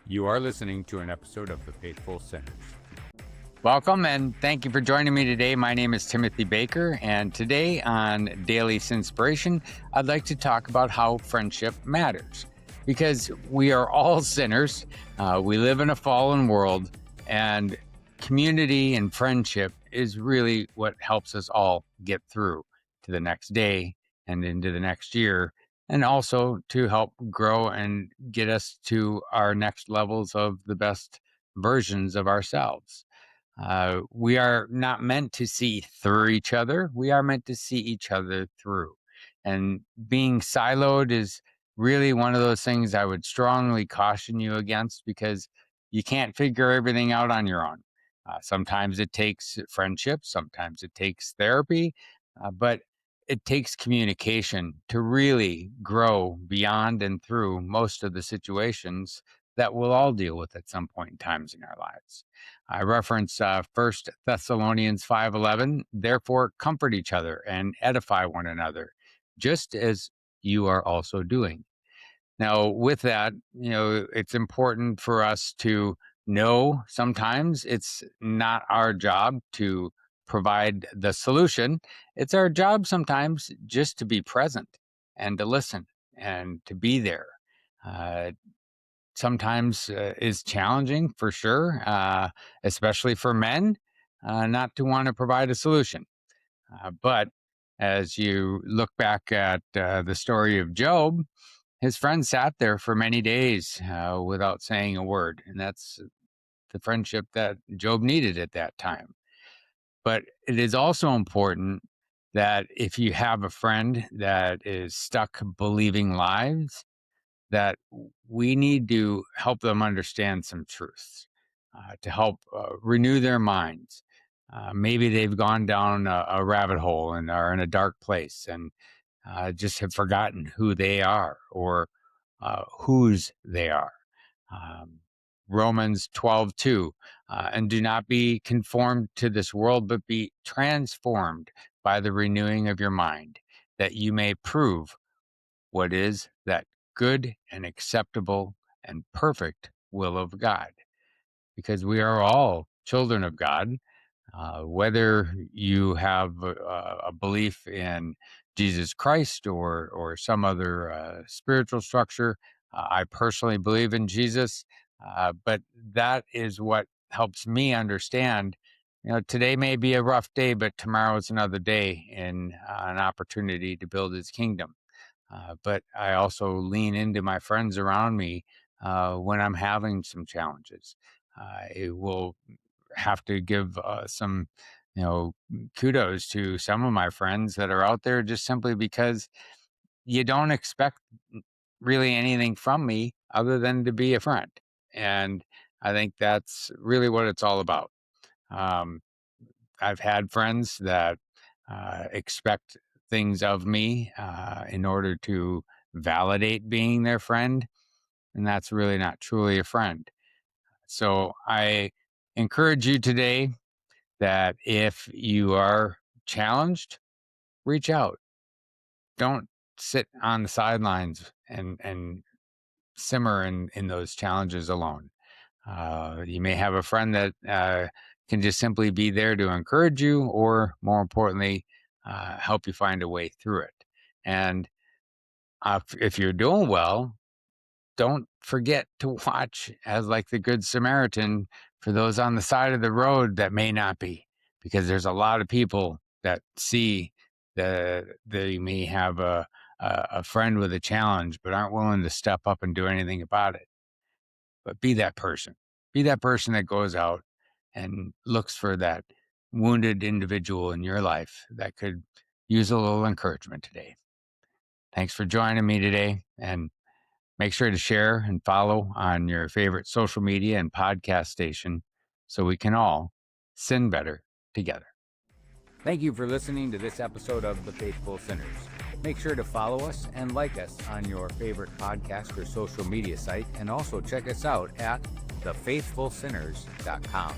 You are listening to an episode of The Faithful Sinners. Welcome, and thank you for joining me today. My name is Timothy Baker, and today on Daily SINspiration, I'd like to talk about how friendship matters. Because we are all sinners, we live in a fallen world, and community and friendship is really what helps us all get through to the next day and into the next year, and also to help grow and get us to our next levels of the best versions of ourselves. We are not meant to see through each other. We are meant to see each other through. And being siloed is really one of those things I would strongly caution you against, because you can't figure everything out on your own. Sometimes it takes friendship, sometimes it takes therapy, but it takes communication to really grow beyond and through most of the situations that we'll all deal with at some point in times in our lives. I reference 1 Thessalonians 5:11, therefore comfort each other and edify one another, just as you are also doing. Now, with that, it's important for us to know sometimes it's not our job to provide the solution. It's our job sometimes just to be present and to listen and to be there. Uh, Sometimes is challenging for sure, especially for men, not to want to provide a solution. But as you look back at the story of Job, his friend sat there for many days without saying a word. And that's the friendship that Job needed at that time. But it is also important that if you have a friend that is stuck believing lies, that we need to help them understand some truths, to help renew their minds. Maybe they've gone down a rabbit hole and are in a dark place and just have forgotten who they are or whose they are. Um, Romans 12:2, and do not be conformed to this world, but be transformed by the renewing of your mind, that you may prove what is that good and acceptable and perfect will of God. Because we are all children of God, whether you have a belief in Jesus Christ or some other spiritual structure. I personally believe in Jesus, but that is what helps me understand. Today may be a rough day, but tomorrow is another day and an opportunity to build His kingdom. But I also lean into my friends around me when I'm having some challenges. I will have to give some, kudos to some of my friends that are out there, just simply because you don't expect really anything from me other than to be a friend. And I think that's really what it's all about. Um, I've had friends that expect things of me in order to validate being their friend, and that's really not truly a friend. So I encourage you today that if you are challenged, reach out. Don't sit on the sidelines and simmer in those challenges alone. You may have a friend that can just simply be there to encourage you, or more importantly, help you find a way through it. And if you're doing well, don't forget to watch as like the Good Samaritan for those on the side of the road that may not be, because there's a lot of people that see that they may have a friend with a challenge, but aren't willing to step up and do anything about it. But be that person. Be that person that goes out and looks for that wounded individual in your life that could use a little encouragement today. Thanks for joining me today, and make sure to share and follow on your favorite social media and podcast station so we can all sin better together. Thank you for listening to this episode of The Faithful Sinners. Make sure to follow us and like us on your favorite podcast or social media site, and also check us out at thefaithfulsinners.com.